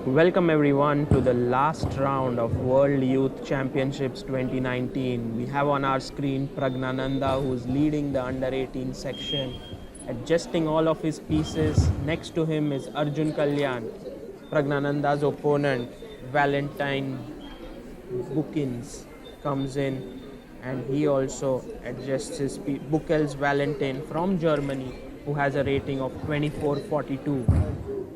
Welcome everyone to the last round of World Youth Championships 2019. We have on our screen Praggnanandhaa, who is leading the under 18 section, adjusting all of his pieces. Next to him is Arjun Kalyan, Praggnanandhaa's opponent. Valentine Bookins comes in and he also adjusts his Buchels Valentin from Germany, who has a rating of 24.42.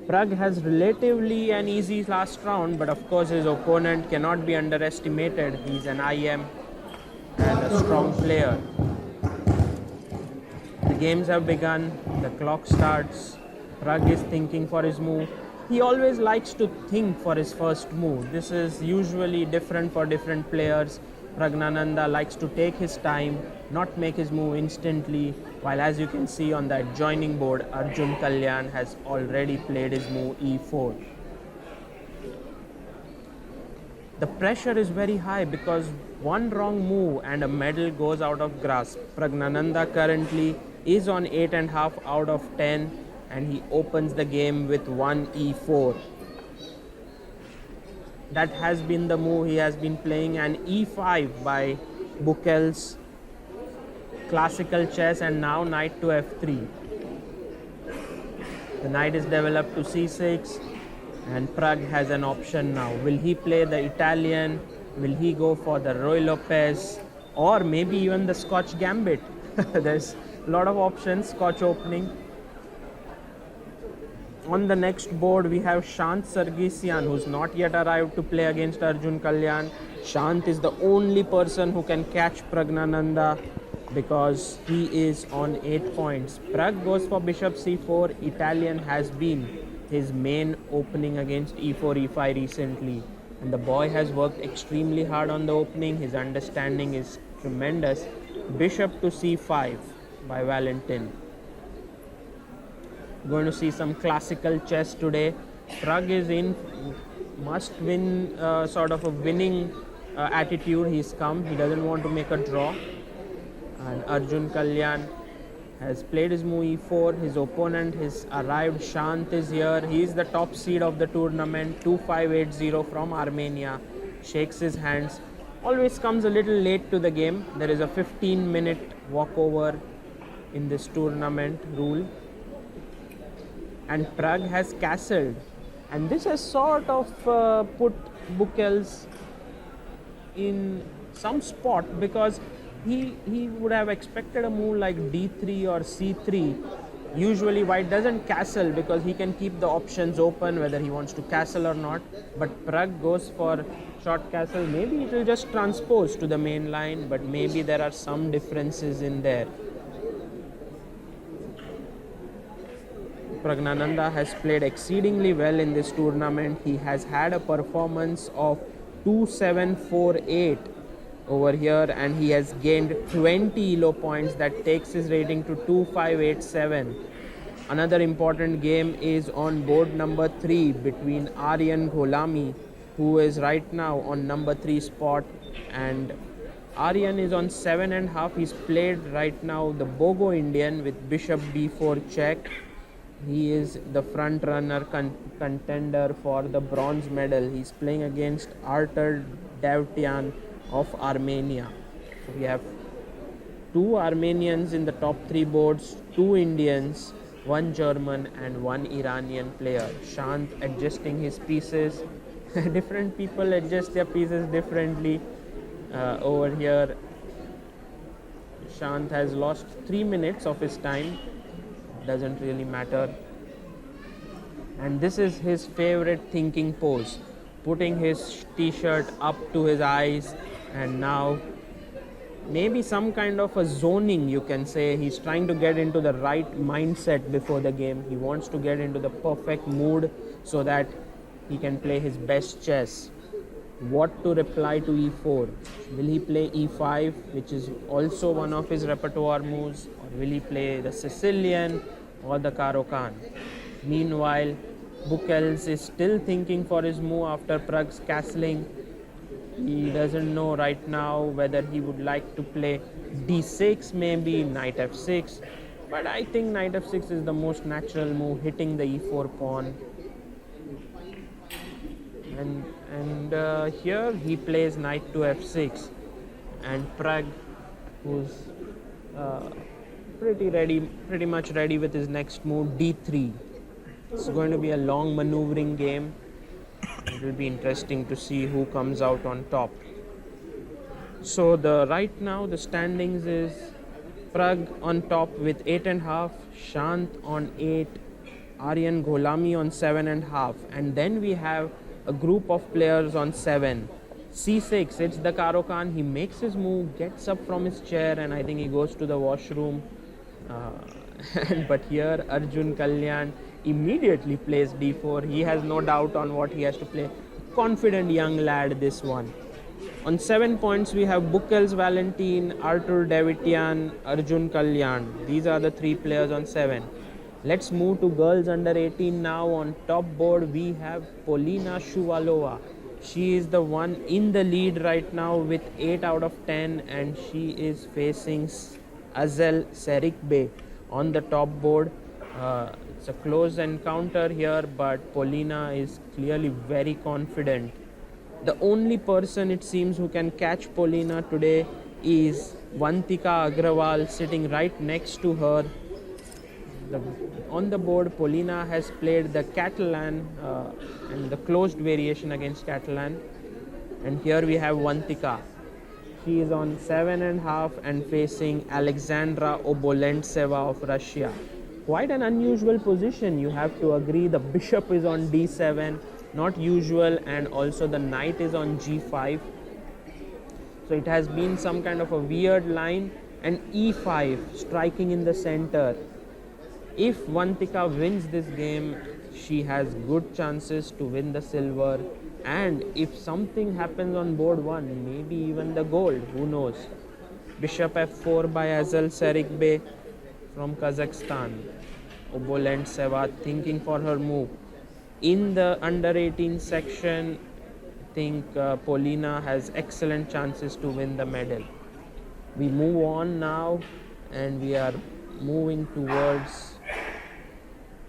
Prag has relatively an easy last round, but of course his opponent cannot be underestimated. He's an IM and a strong player. The games have begun, the clock starts. Prag is thinking for his move. He always likes to think for his first move. This is usually different for different players. Praggnanandhaa likes to take his time, not make his move instantly, while as you can see on the adjoining board, Arjun Kalyan has already played his move e4. The pressure is very high because one wrong move and a medal goes out of grasp. Praggnanandhaa currently is on 8.5 out of 10 and he opens the game with 1 e4. That has been the move he has been playing, and e5 by Buchels, classical chess, and now knight to f3. The knight is developed to c6 and Prag has an option now. Will he play the Italian? Will he go for the Ruy Lopez or maybe even the Scotch Gambit? There's a lot of options. Scotch opening. On the next board, we have Shant Sargsyan, who's not yet arrived to play against Arjun Kalyan. Shant is the only person who can catch Praggnanandhaa because he is on 8 points. Prag goes for bishop c4. Italian has been his main opening against e4, e5 recently. And the boy has worked extremely hard on the opening. His understanding is tremendous. Bishop to c5 by Valentin. Going to see some classical chess today. Prag is in must win sort of a winning attitude. He's come. He doesn't want to make a draw. And Arjun Kalyan has played his move e4. His opponent has arrived. Shant is here. He is the top seed of the tournament. 2580 from Armenia. Shakes his hands. Always comes a little late to the game. There is a 15-minute walkover in this tournament rule. And Prag has castled, and this has sort of put Buchels in some spot because he would have expected a move like d3 or c3. Usually white doesn't castle because he can keep the options open whether he wants to castle or not, but Prag goes for short castle. Maybe it will just transpose to the main line, but maybe there are some differences in there. Praggnanandhaa has played exceedingly well in this tournament. He has had a performance of 2748 over here and he has gained 20 elo points. That takes his rating to 2587. Another important game is on board number 3 between Aryan Gholami, who is right now on number 3 spot, and Aryan is on 7.5. He's played right now the Bogo Indian with bishop b4 check. He is the front runner contender for the bronze medal. He's playing against Artur Davtyan of Armenia. So we have 2 Armenians in the top 3 boards, 2 Indians, 1 German and 1 Iranian player. Shant adjusting his pieces. Different people adjust their pieces differently. Over here, Shant has lost 3 minutes of his time. Doesn't really matter. And this is his favorite thinking pose, putting his t-shirt up to his eyes, and now maybe some kind of a zoning, you can say. He's trying to get into the right mindset before the game. He wants to get into the perfect mood so that he can play his best chess. What to reply to e4? Will he play e5, which is also one of his repertoire moves, or will he play the Sicilian or the Caro-Kann? Meanwhile, Buchels is still thinking for his move after Prag's castling. He doesn't know right now whether he would like to play d6, maybe knight f6, but I think knight f6 is the most natural move, hitting the e4 pawn. And here he plays knight to f6, and Prag, who's uh, pretty much ready with his next move, d3. It's going to be a long maneuvering game. It will be interesting to see who comes out on top. So right now the standings is Prag on top with 8.5, Shant on 8, Aryan Gholami on 7.5, and then we have a group of players on 7. C6, it's the Karo Khan. He makes his move, gets up from his chair, and I think he goes to the washroom. Uh, but here Arjun Kalyan immediately plays d4. He has no doubt on what he has to play. Confident young lad, this one. On 7 points, we have Buchels Valentin, Artur Davitian, Arjun Kalyan. These are the 3 players on 7. Let's move to girls under 18 now. On top board, we have Polina Shuvalova. She is the one in the lead right now with 8 out of 10, and she is facing Azel Serikbe on the top board. It's a close encounter here, but Polina is clearly very confident. The only person it seems who can catch Polina today is Vantika Agrawal, sitting right next to her. On the board, Polina has played the Catalan and the closed variation against Catalan. And here we have Vantika. She is on 7.5 and facing Alexandra Obolentseva of Russia. Quite an unusual position, you have to agree. The bishop is on d7, not usual, and also the knight is on g5. So it has been some kind of a weird line, and e5 striking in the center. If Vantika wins this game, she has good chances to win the silver, and if something happens on board 1, maybe even the gold, who knows. Bishop f4 by Azel Serikbe from Kazakhstan. Obolentseva thinking for her move. In the under 18 section, I think Polina has excellent chances to win the medal. We move on now, and we are moving towards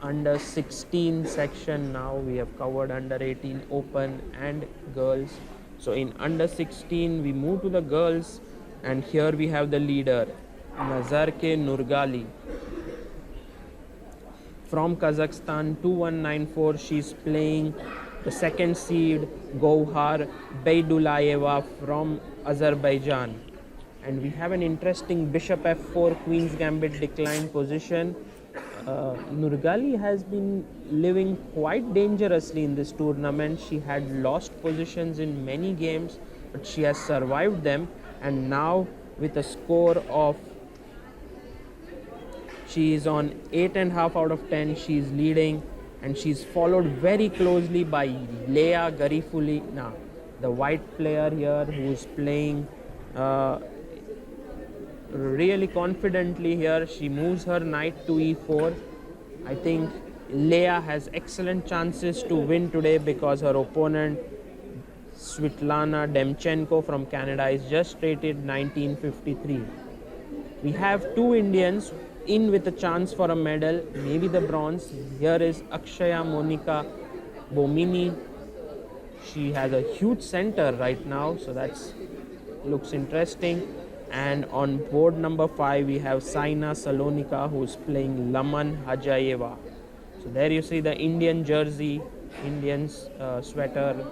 under 16 section now. We have covered under 18 open and girls. So in under 16 we move to the girls, and here we have the leader Nazarke Nurgali from Kazakhstan, 2194. She's playing the second seed Gouhar Beydulayeva from Azerbaijan. And we have an interesting bishop f4, queen's gambit declined position. Nurgali has been living quite dangerously in this tournament. She had lost positions in many games, but she has survived them, and now with a score of, she is on 8.5 out of 10. She is leading, and she's followed very closely by Leia Garifulina, the white player here, who is playing really confidently here. She moves her knight to e4. I think Leia has excellent chances to win today because her opponent Svitlana Demchenko from Canada is just rated 1953. We have 2 Indians in with a chance for a medal, maybe the bronze. Here is Akshaya Monika Bomini. She has a huge center right now, so that's looks interesting. And on board number 5 we have Saina Salonika, who is playing Laman Hajayeva. So there you see the Indian jersey, Indian sweater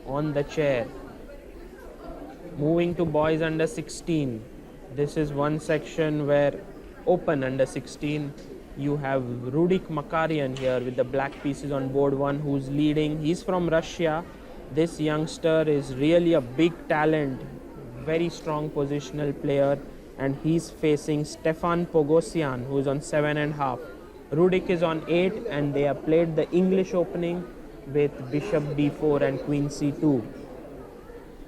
on the chair. Moving to boys under 16. This is one section where open under 16 you have Rudik Makarian here with the black pieces on board 1, who's leading. He's from Russia. This youngster is really a big talent, very strong positional player, and he's facing Stefan Pogosian, who is on 7.5. Rudik is on 8, and they have played the English opening with bishop d4 and queen c2.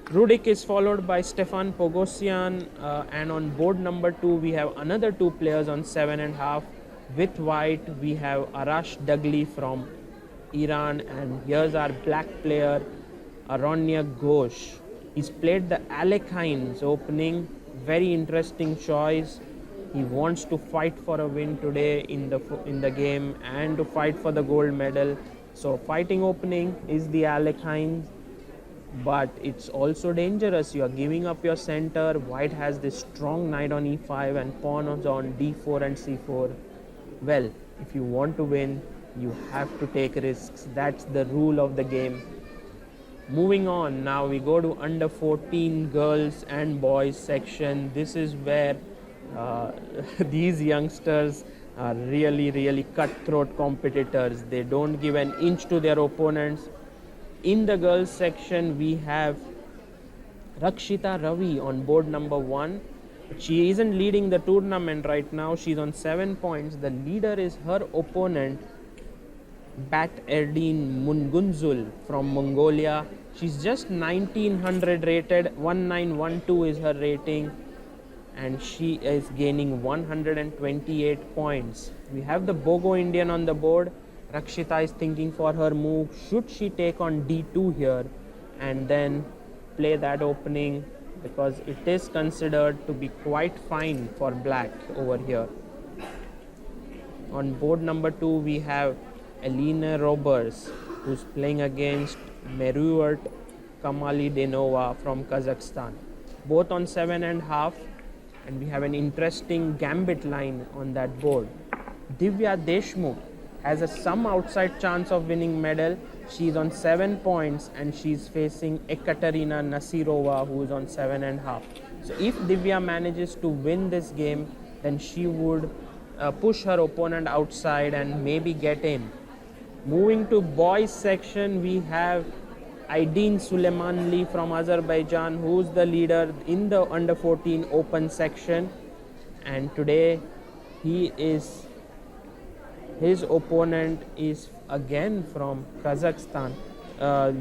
Rudik is followed by Stefan Pogosian, and on board number 2 we have another 2 players on 7.5. With white we have Arash Dagli from Iran, and here's our black player Aronya Ghosh. He's played the Alekhines opening, very interesting choice. He wants to fight for a win today in the game and to fight for the gold medal. So fighting opening is the Alekhine, but it's also dangerous. You are giving up your center. White has this strong knight on e5 and pawn on d4 and c4. Well, if you want to win, you have to take risks. That's the rule of the game. Moving on, now we go to under 14 girls and boys section. This is where these youngsters are really cutthroat competitors. They don't give an inch to their opponents. In the girls section, we have Rakshita Ravi on board number 1. She isn't leading the tournament right now. She's on 7 points. The leader is her opponent, Bat Erdin Mungunzul from Mongolia. She's just 1900 rated, 1912 is her rating, and she is gaining 128 points. We have the Bogo Indian on the board. Rakshita is thinking for her move. Should she take on d2 here and then play that opening, because it is considered to be quite fine for black over here. On board number 2 we have Elena Roberts, who's playing against Meruert Kamalidenova from Kazakhstan. Both on 7.5, and we have an interesting gambit line on that board. Divya Deshmukh has some outside chance of winning medal. She's on 7 points and she's facing Ekaterina Nasirova, who is on 7.5. So if Divya manages to win this game, then she would push her opponent outside and maybe get in. Moving to boys section, we have Aydin Suleimanli from Azerbaijan, who's the leader in the under 14 open section, and today his opponent is again from Kazakhstan.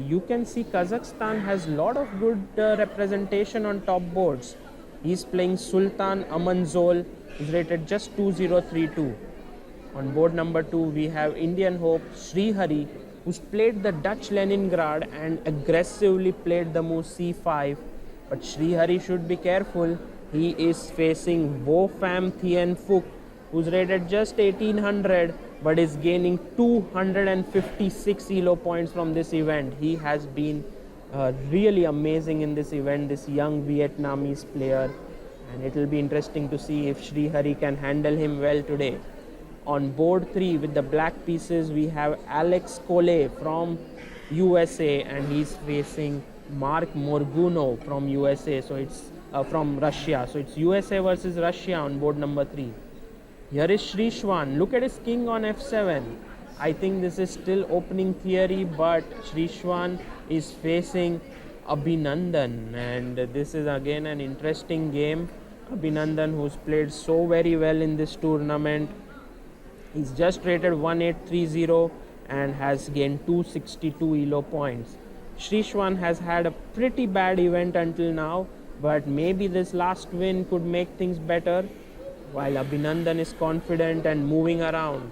You can see Kazakhstan has a lot of good representation on top boards. He's playing Sultan Amanzol, who's rated just 2032. On board number 2 we have Indian hope Srihari, who's played the Dutch Leningrad and aggressively played the move c5. But Srihari should be careful. He is facing Wolfram Thien Phuc, who's rated just 1800 but is gaining 256 elo points from this event. He has been really amazing in this event, this young Vietnamese player, and it will be interesting to see if Srihari can handle him well today. On board 3 with the black pieces we have Alex Collet from USA, and he's facing Mark Morguno from USA, so it's from Russia. So it's USA versus Russia on board number 3. Here is Shrishwan. Look at his king on f7. I think this is still opening theory, but Shrishwan is facing Abhinandan, and this is again an interesting game. Abhinandan, who's played so very well in this tournament, he's just rated 1830 and has gained 262 elo points. Shrishwan has had a pretty bad event until now, but maybe this last win could make things better, while Abhinandan is confident and moving around.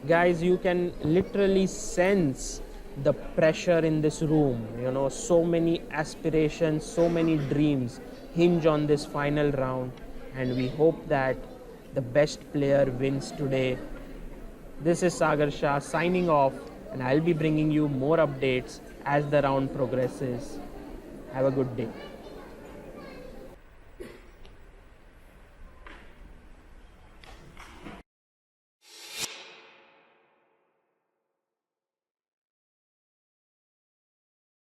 Guys, you can literally sense the pressure in this room. You know, so many aspirations, so many dreams hinge on this final round, and we hope that the best player wins today. This is Sagar Shah signing off, and I'll be bringing you more updates as the round progresses. Have a good day.